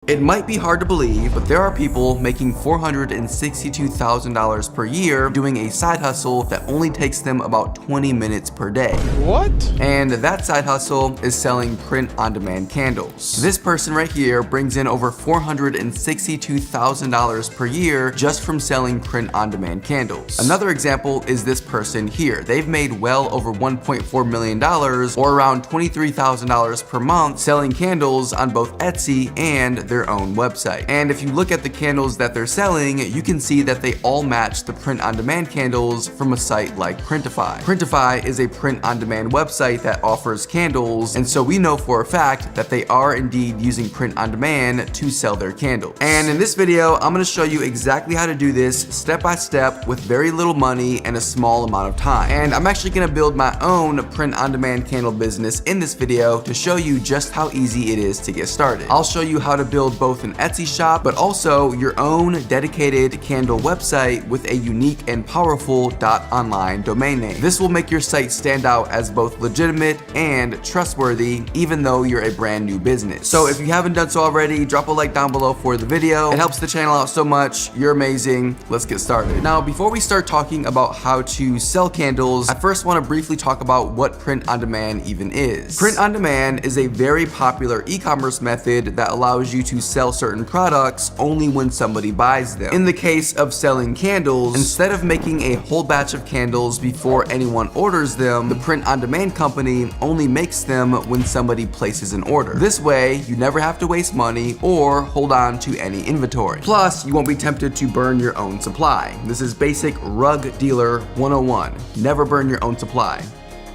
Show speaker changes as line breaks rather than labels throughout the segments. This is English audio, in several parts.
It might be hard to believe, but there are people making $462,000 per year doing a side hustle that only takes them about 20 minutes per day.
What?
And that side hustle is selling print-on-demand candles. This person right here brings in over $462,000 per year just from selling print-on-demand candles. Another example is this person here. They've made well over $1.4 million or around $23,000 per month selling candles on both Etsy and their own website. And if you look at the candles that they're selling, you can see that they all match the print-on-demand candles from a site like Printify. Printify is a print-on-demand website that offers candles, and so we know for a fact that they are indeed using print-on-demand to sell their candles. And in this video, I'm going to show you exactly how to do this step by step with very little money and a small amount of time. And I'm actually going to build my own print-on-demand candle business in this video to show you just how easy it is to get started. I'll show you how to build both an Etsy shop, but also your own dedicated candle website with a unique and powerful .online domain name. This will make your site stand out as both legitimate and trustworthy, even though you're a brand new business. So if you haven't done so already, drop a like down below for the video. It helps the channel out so much. You're amazing. Let's get started. Now, before we start talking about how to sell candles, I first want to briefly talk about what print-on-demand even is. Print-on-demand is a very popular e-commerce method that allows you to sell certain products only when somebody buys them. In the case of selling candles, instead of making a whole batch of candles before anyone orders them, the print-on-demand company only makes them when somebody places an order. This way, you never have to waste money or hold on to any inventory. Plus, you won't be tempted to burn your own supply. This is basic rug dealer 101. Never burn your own supply.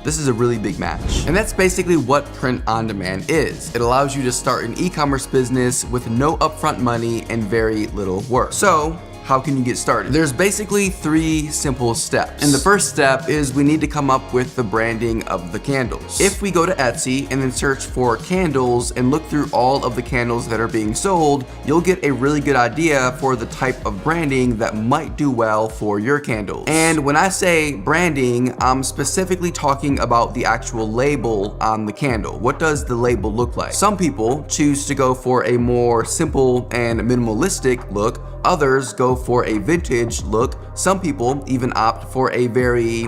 This is a really big match. And that's basically what print-on-demand is. It allows you to start an e-commerce business with no upfront money and very little work. So, how can you get started? There's basically 3 simple steps. And the first step is we need to come up with the branding of the candles. If we go to Etsy and then search for candles and look through all of the candles that are being sold, you'll get a really good idea for the type of branding that might do well for your candles. And when I say branding, I'm specifically talking about the actual label on the candle. What does the label look like? Some people choose to go for a more simple and minimalistic look. Others go for a vintage look. Some people even opt for a very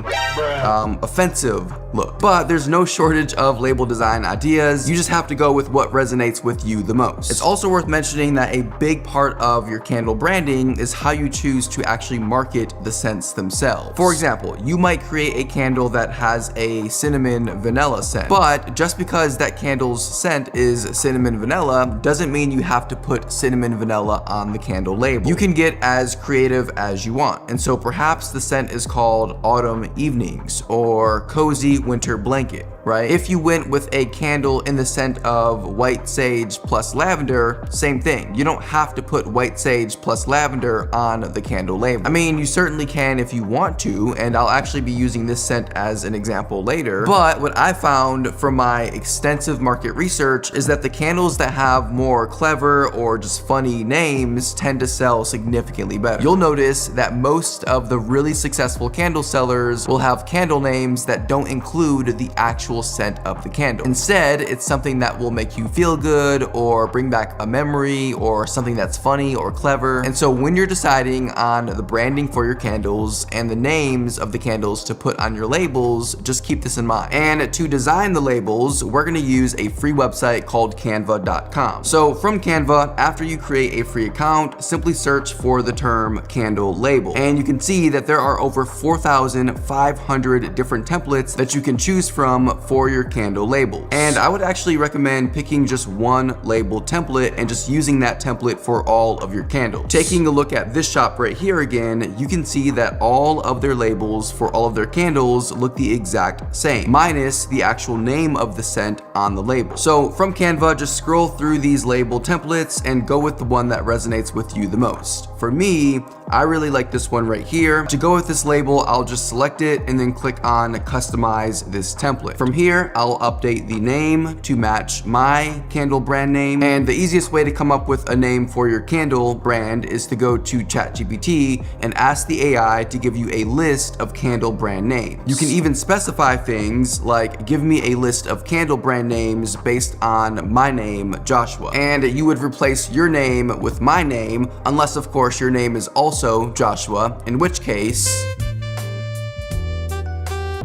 offensive look. But there's no shortage of label design ideas. You just have to go with what resonates with you the most. It's also worth mentioning that a big part of your candle branding is how you choose to actually market the scents themselves. For example, you might create a candle that has a cinnamon vanilla scent, but just because that candle's scent is cinnamon vanilla doesn't mean you have to put cinnamon vanilla on the candle label. You can get as creative as you want. And so perhaps the scent is called Autumn Evenings or Cozy Winter Blanket, right? If you went with a candle in the scent of white sage plus lavender, same thing. You don't have to put white sage plus lavender on the candle label. I mean, you certainly can if you want to, and I'll actually be using this scent as an example later. But what I found from my extensive market research is that the candles that have more clever or just funny names tend to sell significantly better. You'll notice that most of the really successful candle sellers will have candle names that don't include the actual scent of the candle. Instead, it's something that will make you feel good or bring back a memory or something that's funny or clever. And so when you're deciding on the branding for your candles and the names of the candles to put on your labels, just keep this in mind. And to design the labels, we're going to use a free website called canva.com. So from Canva, after you create a free account, simply search for the term candle label. And you can see that there are over 4,500 different templates that you can choose from for your candle label. And I would actually recommend picking just one label template and just using that template for all of your candles. Taking a look at this shop right here again, you can see that all of their labels for all of their candles look the exact same, minus the actual name of the scent on the label. So from Canva, just scroll through these label templates and go with the one that resonates with you the most. For me, I really like this one right here. To go with this label, I'll just select it and then click on customize this template. From here, I'll update the name to match my candle brand name. And the easiest way to come up with a name for your candle brand is to go to ChatGPT and ask the AI to give you a list of candle brand names. You can even specify things like give me a list of candle brand names based on my name, Joshua. And you would replace your name with my name, unless of course your name is also Joshua, in which case...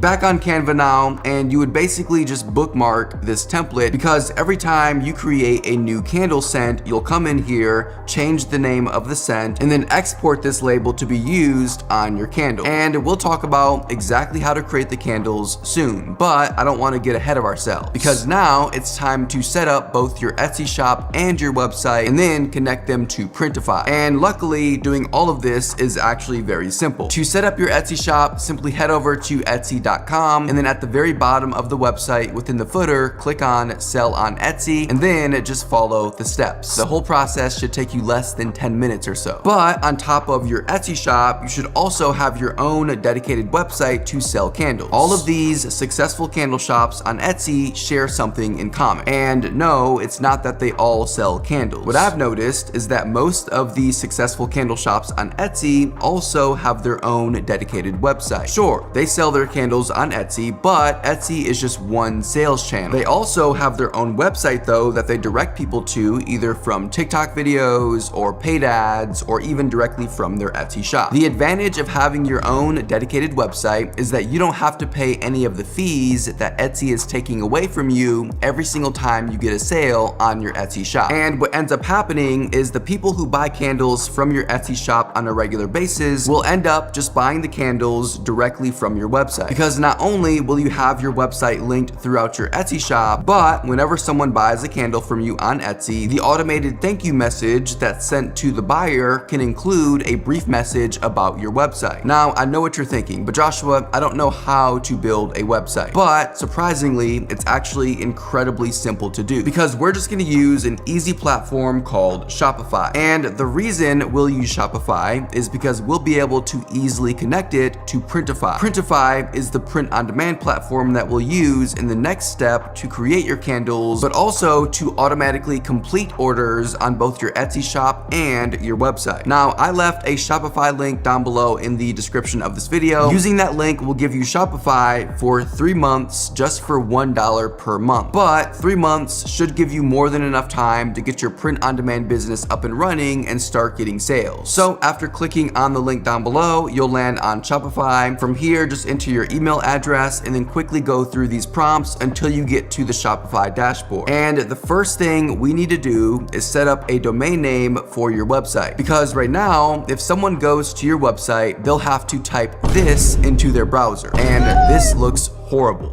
Back on Canva now, and you would basically just bookmark this template, because every time you create a new candle scent, you'll come in here, change the name of the scent, and then export this label to be used on your candle. And we'll talk about exactly how to create the candles soon, but I don't want to get ahead of ourselves, because now it's time to set up both your Etsy shop and your website, and then connect them to Printify. And luckily, doing all of this is actually very simple. To set up your Etsy shop, simply head over to Etsy.com, and then at the very bottom of the website within the footer, click on Sell on Etsy, and then just follow the steps. The whole process should take you less than 10 minutes or so. But on top of your Etsy shop, you should also have your own dedicated website to sell candles. All of these successful candle shops on Etsy share something in common. And no, it's not that they all sell candles. What I've noticed is that most of these successful candle shops on Etsy also have their own dedicated website. Sure, they sell their candles on Etsy, but Etsy is just one sales channel. They also have their own website though that they direct people to, either from TikTok videos or paid ads, or even directly from their Etsy shop. The advantage of having your own dedicated website is that you don't have to pay any of the fees that Etsy is taking away from you every single time you get a sale on your Etsy shop. And what ends up happening is the people who buy candles from your Etsy shop on a regular basis will end up just buying the candles directly from your website. Because not only will you have your website linked throughout your Etsy shop, but whenever someone buys a candle from you on Etsy, the automated thank you message that's sent to the buyer can include a brief message about your website. Now, I know what you're thinking, but Joshua, I don't know how to build a website. But surprisingly, it's actually incredibly simple to do, because we're just gonna use an easy platform called Shopify. And the reason we'll use Shopify is because we'll be able to easily connect it to Printify. Printify is the print-on-demand platform that we'll use in the next step to create your candles, but also to automatically complete orders on both your Etsy shop and your website. Now, I left a Shopify link down below in the description of this video. Using that link will give you Shopify for 3 months just for $1 per month. But 3 months should give you more than enough time to get your print-on-demand business up and running and start getting sales. So after clicking on the link down below, you'll land on Shopify. From here, just enter your email address and then quickly go through these prompts until you get to the Shopify dashboard. And the first thing we need to do is set up a domain name for your website, because right now, if someone goes to your website, they'll have to type this into their browser, and this looks horrible.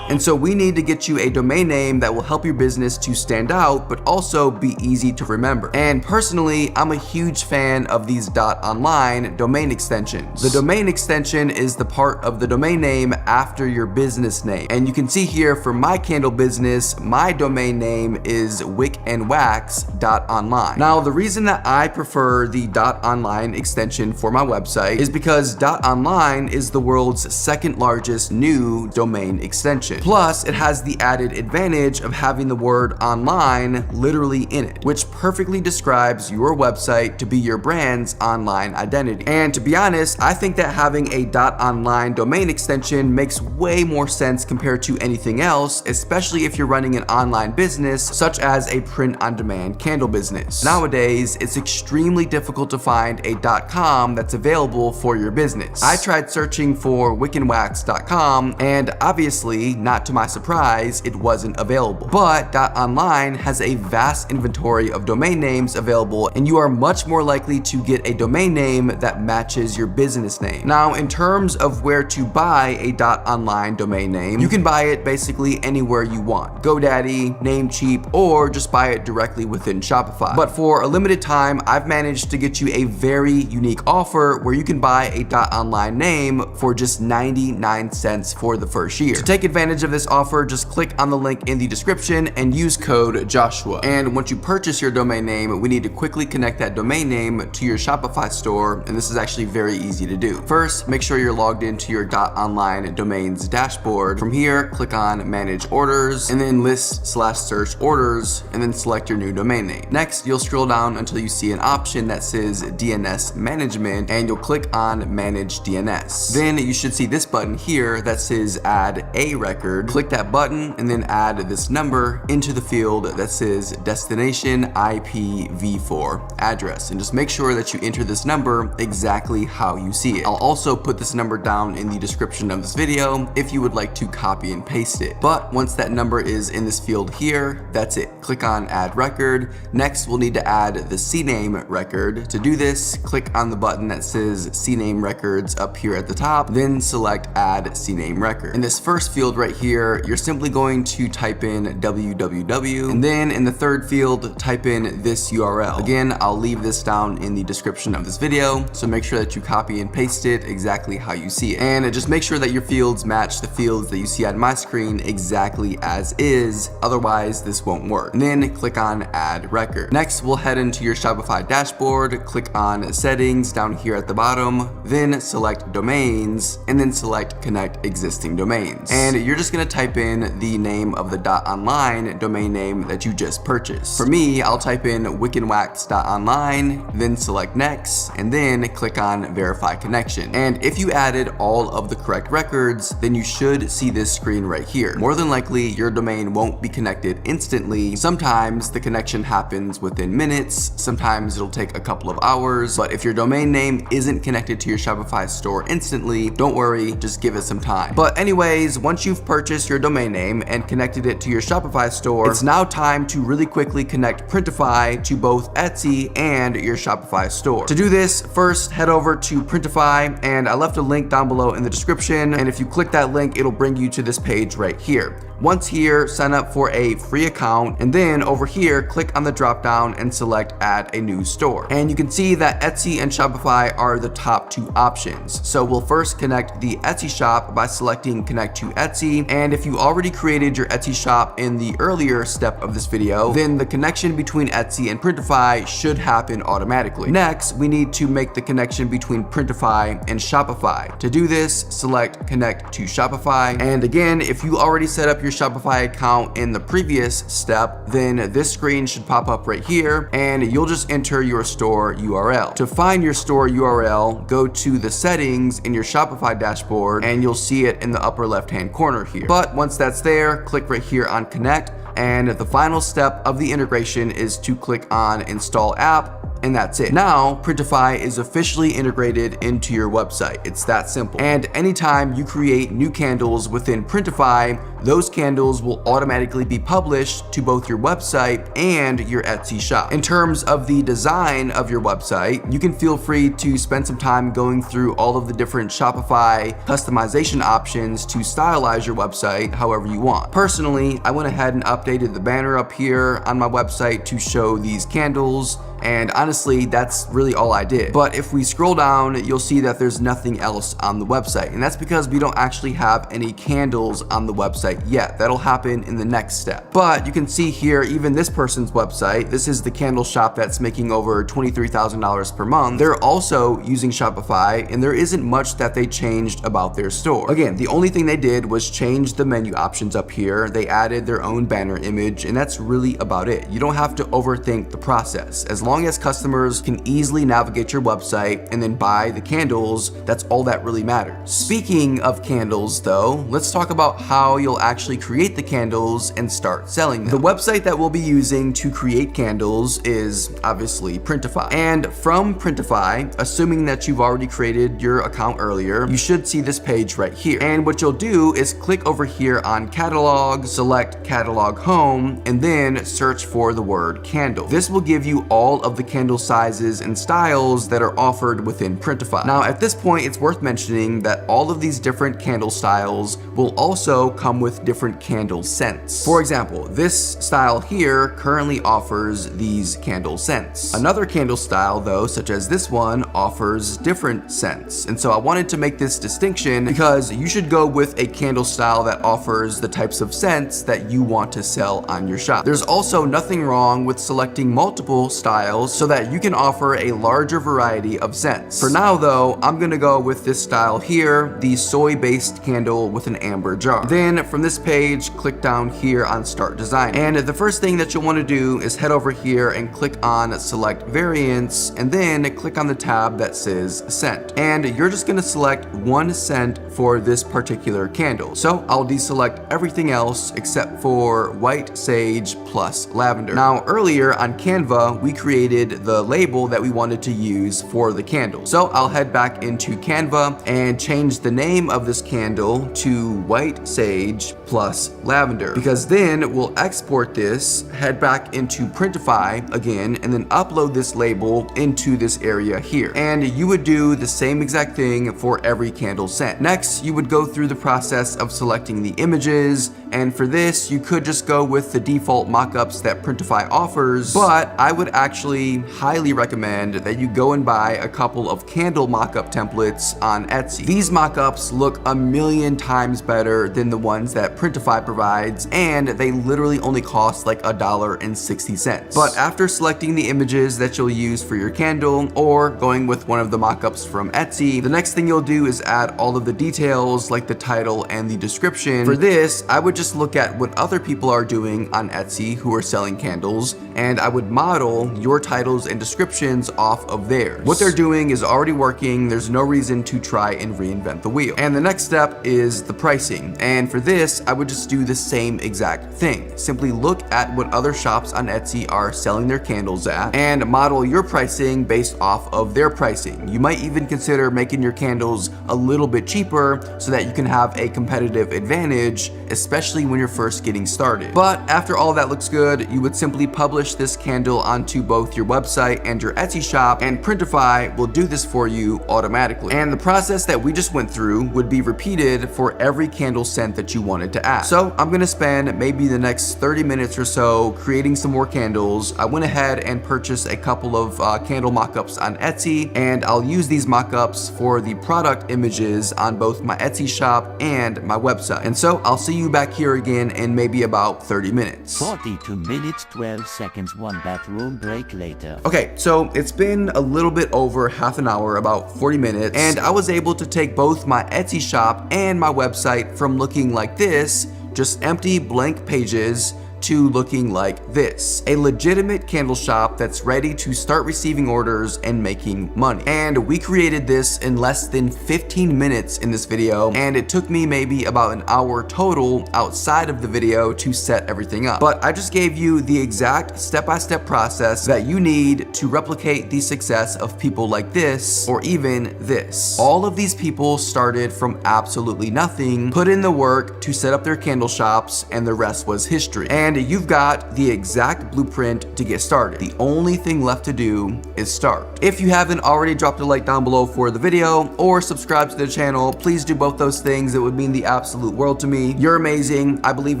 And so we need to get you a domain name that will help your business to stand out, but also be easy to remember. And personally, I'm a huge fan of these .online domain extensions. The domain extension is the part of the domain name after your business name. And you can see here for my candle business, my domain name is wickandwax.online. Now, the reason that I prefer the .online extension for my website is because .online is the world's second largest new domain extension. Plus, it has the added advantage of having the word online literally in it, which perfectly describes your website to be your brand's online identity. And to be honest, I think that having a .online domain extension makes way more sense compared to anything else, especially if you're running an online business such as a print-on-demand candle business. Nowadays, it's extremely difficult to find a .com that's available for your business. I tried searching for wickandwax.com, and obviously, not to my surprise, it wasn't available. But .online has a vast inventory of domain names available, and you are much more likely to get a domain name that matches your business name. Now, in terms of where to buy a .online domain name, you can buy it basically anywhere you want. GoDaddy, Namecheap, or just buy it directly within Shopify. But for a limited time, I've managed to get you a very unique offer where you can buy a .online name for just 99 cents for the first year. To take advantage of this offer, just click on the link in the description and use code Joshua. And once you purchase your domain name, we need to quickly connect that domain name to your Shopify store, and this is actually very easy to do. First, make sure you're logged into your .online domains dashboard. From here, click on Manage Orders, and then List/Search Orders, and then select your new domain name. Next, you'll scroll down until you see an option that says DNS Management, and you'll click on Manage DNS. Then you should see this button here that says Add a Record record, click that button and then add this number into the field that says destination IPv4 address, and just make sure that you enter this number exactly how you see it. I'll also put this number down in the description of this video if you would like to copy and paste it. But once that number is in this field here, that's it. Click on add record. Next, we'll need to add the CNAME record. To do this, click on the button that says CNAME records up here at the top, then select add CNAME record. In this first field right here, you're simply going to type in www, and then in the third field, type in this URL. Again, I'll leave this down in the description of this video, so make sure that you copy and paste it exactly how you see it. And just make sure that your fields match the fields that you see on my screen exactly as is, otherwise this won't work. And then click on add record. Next, we'll head into your Shopify dashboard, click on settings down here at the bottom, then select domains, and then select connect existing domains. And you're just gonna type in the name of the .online domain name that you just purchased. For me, I'll type in wickedwax.online, then select next, and then click on verify connection. And if you added all of the correct records, then you should see this screen right here. More than likely, your domain won't be connected instantly. Sometimes the connection happens within minutes, sometimes it'll take a couple of hours, but if your domain name isn't connected to your Shopify store instantly, don't worry, just give it some time. But anyways, once you've purchased your domain name and connected it to your Shopify store, it's now time to really quickly connect Printify to both Etsy and your Shopify store. To do this, first head over to Printify, and I left a link down below in the description, and if you click that link, it'll bring you to this page right here. Once here, sign up for a free account, and then over here, click on the drop down and select add a new store. And you can see that Etsy and Shopify are the top two options. So we'll first connect the Etsy shop by selecting connect to Etsy. And if you already created your Etsy shop in the earlier step of this video, then the connection between Etsy and Printify should happen automatically. Next, we need to make the connection between Printify and Shopify. To do this, select connect to Shopify. And again, if you already set up your Shopify account in the previous step, then this screen should pop up right here, and you'll just enter your store URL. To find your store URL, go to the settings in your Shopify dashboard, and you'll see it in the upper left-hand corner here. But once that's there, click right here on connect, and the final step of the integration is to click on install app, and that's it. Now, Printify is officially integrated into your website. It's that simple. And anytime you create new candles within Printify, those candles will automatically be published to both your website and your Etsy shop. In terms of the design of your website, you can feel free to spend some time going through all of the different Shopify customization options to stylize your website however you want. Personally, I went ahead and updated the banner up here on my website to show these candles, and honestly, that's really all I did. But if we scroll down, you'll see that there's nothing else on the website, and that's because we don't actually have any candles on the website yet. That'll happen in the next step. But you can see here, even this person's website, this is the candle shop that's making over $23,000 per month. They're also using Shopify, and there isn't much that they changed about their store. Again, the only thing they did was change the menu options up here. They added their own banner image, and that's really about it. You don't have to overthink the process. As long as customers can easily navigate your website and then buy the candles, that's all that really matters. Speaking of candles though, let's talk about how you'll actually create the candles and start selling them. The website that we'll be using to create candles is obviously Printify. And from Printify, assuming that you've already created your account earlier, you should see this page right here. And what you'll do is click over here on catalog, select catalog home, and then search for the word candle. This will give you all of the candle sizes and styles that are offered within Printify. Now at this point, it's worth mentioning that all of these different candle styles will also come with different candle scents. For example, this style here currently offers these candle scents. Another candle style though, such as this one, offers different scents. And so I wanted to make this distinction because you should go with a candle style that offers the types of scents that you want to sell on your shop. There's also nothing wrong with selecting multiple styles so that you can offer a larger variety of scents. For now though, I'm gonna go with this style here, the soy-based candle with an amber jar. Then from this page, click down here on Start Design. And the first thing that you'll want to do is head over here and click on Select Variants, and then click on the tab that says Scent. And you're just going to select one scent for this particular candle. So I'll deselect everything else except for white sage plus lavender. Now earlier on Canva, we created the label that we wanted to use for the candle. So I'll head back into Canva and change the name of this candle to white sage plus lavender, because then we'll export this, head back into Printify again, and then upload this label into this area here. And you would do the same exact thing for every candle scent. Next, you would go through the process of selecting the images, and for this, you could just go with the default mockups that Printify offers, but I would actually highly recommend that you go and buy a couple of candle mockup templates on Etsy. These mockups look a million times better than the ones that Printify provides, and they literally only cost like $1.60. But after selecting the images that you'll use for your candle, or going with one of the mockups from Etsy, the next thing you'll do is add all of the details like the title and the description. For this, I would just look at what other people are doing on Etsy who are selling candles, and I would model your titles and descriptions off of theirs. What they're doing is already working. There's no reason to try and reinvent the wheel. And the next step is the pricing. And for this, I would just do the same exact thing. Simply look at what other shops on Etsy are selling their candles at and model your pricing based off of their pricing. You might even consider making your candles a little bit cheaper so that you can have a competitive advantage, especially when you're first getting started. But after all that looks good, you would simply publish this candle onto both your website and your Etsy shop, and Printify will do this for you automatically. And the process that we just went through would be repeated for every candle scent that you wanted to add. So I'm gonna spend maybe the next 30 minutes or so creating some more candles. I went ahead and purchased a couple of candle mockups on Etsy, and I'll use these mockups for the product images on both my Etsy shop and my website. And so I'll see you back here again in maybe about 30 minutes.
42 minutes, 12 seconds, 1 bathroom break later.
Okay, so it's been a little bit over half an hour, about 40 minutes, and I was able to take both my Etsy shop and my website from looking like this, just empty blank pages, to looking like this. A legitimate candle shop that's ready to start receiving orders and making money. And we created this in less than 15 minutes in this video, and it took me maybe about an hour total outside of the video to set everything up. But I just gave you the exact step-by-step process that you need to replicate the success of people like this, or even this. All of these people started from absolutely nothing, put in the work to set up their candle shops, and the rest was history. And you've got the exact blueprint to get started. The only thing left to do is start. If you haven't already dropped a like down below for the video or subscribe to the channel, please do both those things. It would mean the absolute world to me. You're amazing. I believe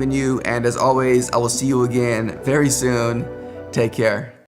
in you. And as always, I will see you again very soon. Take care.